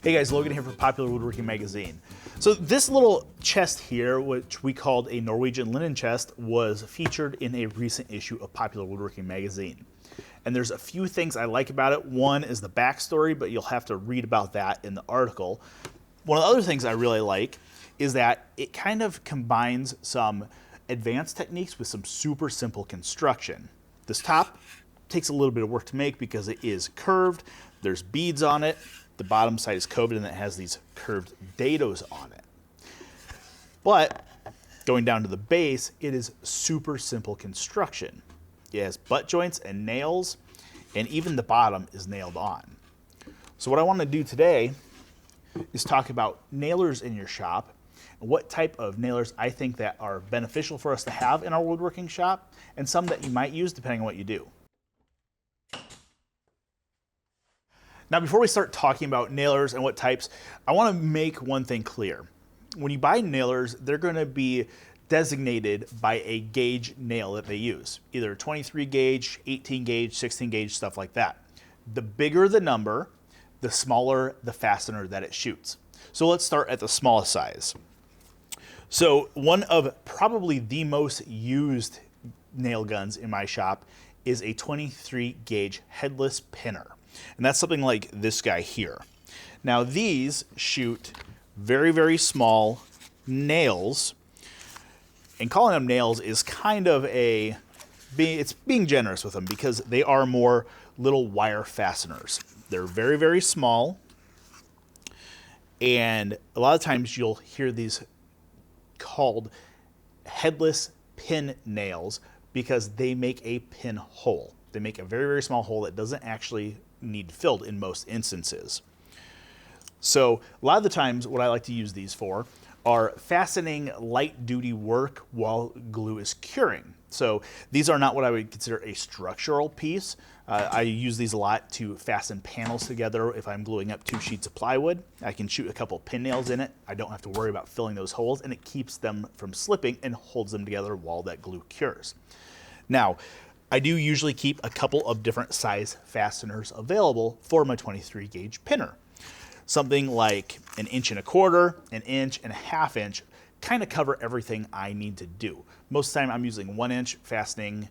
Hey guys, Logan here from Popular Woodworking Magazine. So this little chest here, which we called a Norwegian linen chest, was featured in a recent issue of Popular Woodworking Magazine. And there's a few things I like about it. One is the backstory, but you'll have to read about that in the article. One of the other things I really like is that it kind of combines some advanced techniques with some super simple construction. This top takes a little bit of work to make because it is curved. There's beads on it. The bottom side is coved and it has these curved dados on it. But going down to the base, it is super simple construction. It has butt joints and nails, and even the bottom is nailed on. So what I want to do today is talk about nailers in your shop and what type of nailers I think that are beneficial for us to have in our woodworking shop, and some that you might use depending on what you do. Now, before we start talking about nailers and what types, I want to make one thing clear. When you buy nailers, they're going to be designated by a gauge nail that they use, either 23 gauge, 18 gauge, 16 gauge, stuff like that. The bigger the number, the smaller the fastener that it shoots. So let's start at the smallest size. So one of probably the most used nail guns in my shop is a 23 gauge headless pinner. And that's something like this guy here. Now these shoot very, very small nails, and calling them nails is kind of it's being generous with them because they are more little wire fasteners. They're very, very small, and a lot of times you'll hear these called headless pin nails because they make a pin hole. They make a very, very small hole that doesn't actually need filled in most instances. So a lot of the times what I like to use these for are fastening light duty work while glue is curing. So these are not what I would consider a structural piece. I use these a lot to fasten panels together. If I'm gluing up 2 sheets of plywood, I can shoot a couple pin nails in it. I don't have to worry about filling those holes, and it keeps them from slipping and holds them together while that glue cures. Now, I do usually keep a couple of different size fasteners available for my 23 gauge pinner. Something like 1 1/4 inch, 1 inch, and 1/2 inch kind of cover everything I need to do. Most of the time I'm using 1 inch fastening,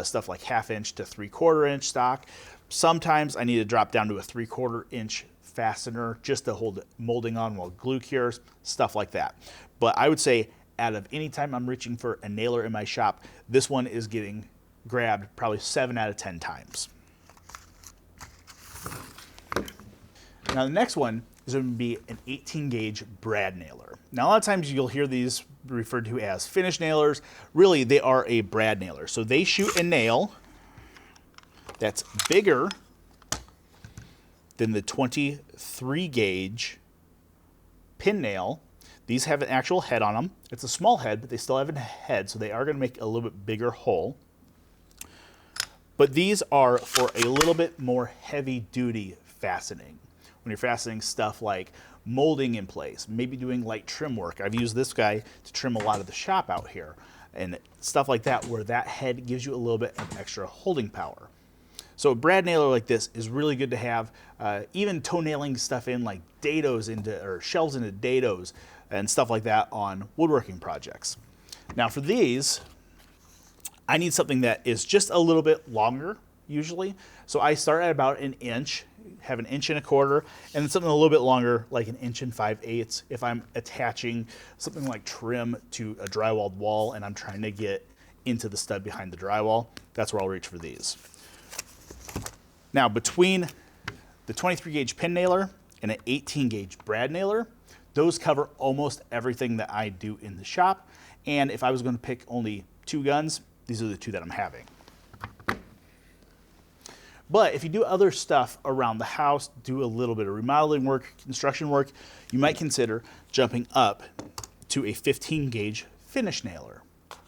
stuff like 1/2 inch to 3/4 inch stock. Sometimes I need to drop down to a 3/4 inch fastener just to hold molding on while glue cures, stuff like that. But I would say out of any time I'm reaching for a nailer in my shop, this one is getting grabbed probably 7 out of 10 times. Now the next one is going to be an 18 gauge brad nailer. Now a lot of times you'll hear these referred to as finish nailers. Really, they are a brad nailer. So they shoot a nail that's bigger than the 23 gauge pin nail. These have an actual head on them. It's a small head, but they still have a head, so they are going to make a little bit bigger hole. But these are for a little bit more heavy duty fastening. When you're fastening stuff like molding in place, maybe doing light trim work. I've used this guy to trim a lot of the shop out here and stuff like that, where that head gives you a little bit of extra holding power. So a brad nailer like this is really good to have. Even toenailing stuff in like dados or shelves into dados and stuff like that on woodworking projects. Now for these, I need something that is just a little bit longer usually. So I start at about 1 inch, have 1 1/4 inch, and then something a little bit longer, like 1 5/8 inches. If I'm attaching something like trim to a drywalled wall and I'm trying to get into the stud behind the drywall, that's where I'll reach for these. Now between the 23 gauge pin nailer and an 18 gauge brad nailer, those cover almost everything that I do in the shop. And if I was going to pick only 2 guns, these are the 2 that I'm having. But if you do other stuff around the house, do a little bit of remodeling work, construction work, you might consider jumping up to a 15 gauge finish nailer.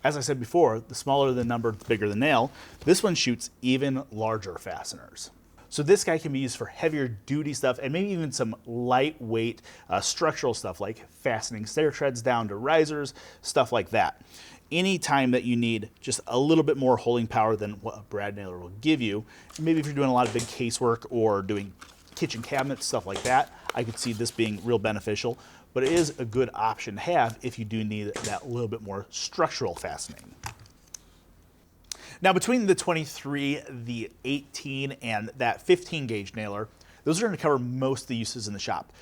As I said before, the smaller the number, the bigger the nail. This one shoots even larger fasteners. So this guy can be used for heavier duty stuff and maybe even some lightweight structural stuff like fastening stair treads down to risers, stuff like that. Anytime that you need just a little bit more holding power than what a brad nailer will give you, maybe if you're doing a lot of big casework or doing kitchen cabinets, stuff like that, I could see this being real beneficial, but it is a good option to have if you do need that little bit more structural fastening. Now between the 23, the 18, and that 15 gauge nailer, those are going to cover most of the uses in the shop.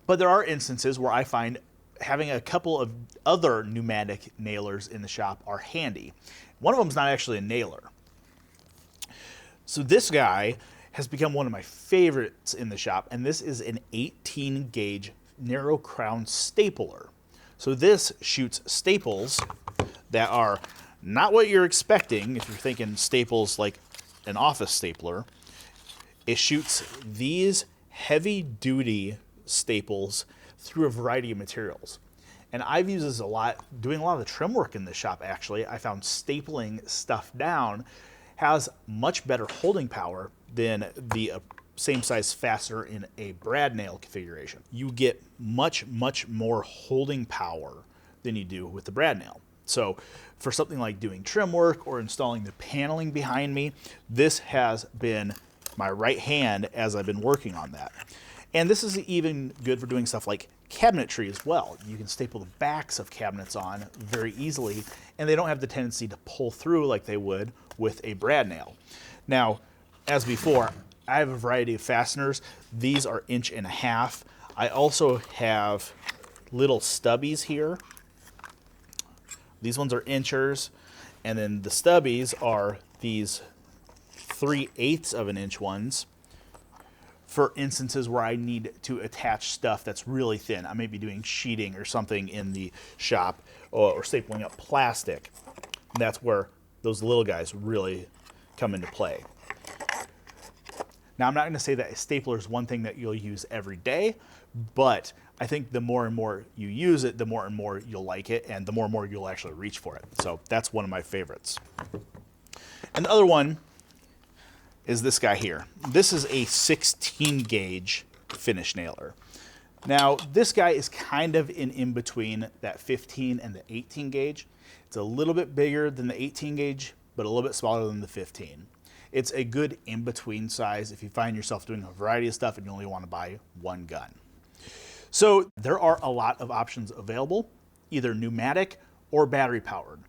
But there are instances where I find having a couple of other pneumatic nailers in the shop are handy. One of them is not actually a nailer. So this guy has become one of my favorites in the shop, and this is an 18 gauge narrow crown stapler. So this shoots staples that are not what you're expecting if you're thinking staples like an office stapler. It shoots these heavy duty staples through a variety of materials. And I've used this a lot, doing a lot of the trim work in the shop actually. I found stapling stuff down has much better holding power than the same size fastener in a brad nail configuration. You get much more holding power than you do with the brad nail. So for something like doing trim work or installing the paneling behind me, this has been my right hand as I've been working on that. And this is even good for doing stuff like cabinetry as well. You can staple the backs of cabinets on very easily, and they don't have the tendency to pull through like they would with a brad nail. Now, as before, I have a variety of fasteners. These are 1.5 inches. I also have little stubbies here. These ones are inchers, and then the stubbies are these 3/8 of an inch ones for instances where I need to attach stuff that's really thin. I may be doing sheeting or something in the shop or stapling up plastic. And that's where those little guys really come into play. Now, I'm not going to say that a stapler is one thing that you'll use every day, but I think the more and more you use it, the more and more you'll like it, and the more and more you'll actually reach for it. So that's one of my favorites. And the other one is this guy here. This is a 16 gauge finish nailer. Now, this guy is kind of in between that 15 and the 18 gauge. It's a little bit bigger than the 18 gauge, but a little bit smaller than the 15. It's a good in-between size if you find yourself doing a variety of stuff and you only want to buy one gun. So there are a lot of options available, either pneumatic or battery powered.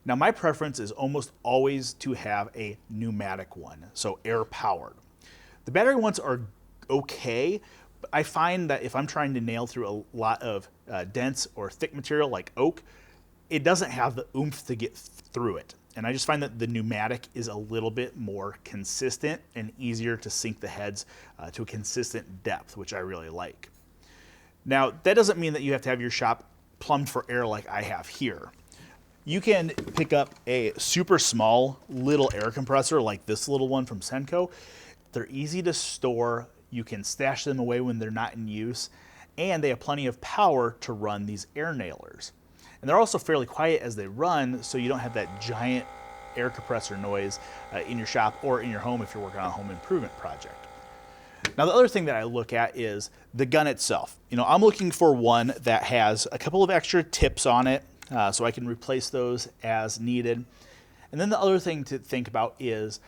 Now, my preference is almost always to have a pneumatic one, so air powered. The battery ones are okay, but I find that if I'm trying to nail through a lot of dense or thick material like oak, it doesn't have the oomph to get through it. And I just find that the pneumatic is a little bit more consistent and easier to sink the heads to a consistent depth, which I really like. Now, that doesn't mean that you have to have your shop plumbed for air like I have here. You can pick up a super small little air compressor like this little one from Senko. They're easy to store. You can stash them away when they're not in use, and they have plenty of power to run these air nailers. And they're also fairly quiet as they run, so you don't have that giant air compressor noise in your shop or in your home if you're working on a home improvement project. Now, the other thing that I look at is the gun itself. You know, I'm looking for one that has a couple of extra tips on it, so I can replace those as needed. And then the other thing to think about is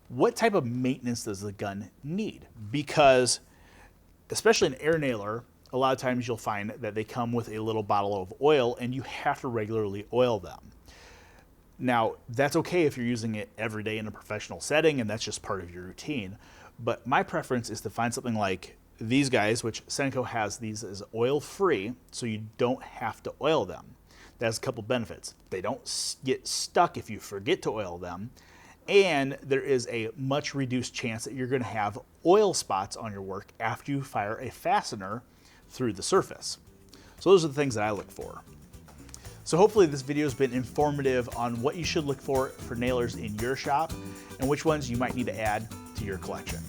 what type of maintenance does the gun need? Because especially an air nailer, a lot of times you'll find that they come with a little bottle of oil and you have to regularly oil them. Now, that's okay if you're using it every day in a professional setting and that's just part of your routine. But my preference is to find something like these guys, which Senko has these as oil-free, so you don't have to oil them. That has a couple benefits. They don't get stuck if you forget to oil them, and there is a much reduced chance that you're going to have oil spots on your work after you fire a fastener through the surface. So those are the things that I look for. So hopefully this video has been informative on what you should look for nailers in your shop and which ones you might need to add to your collection.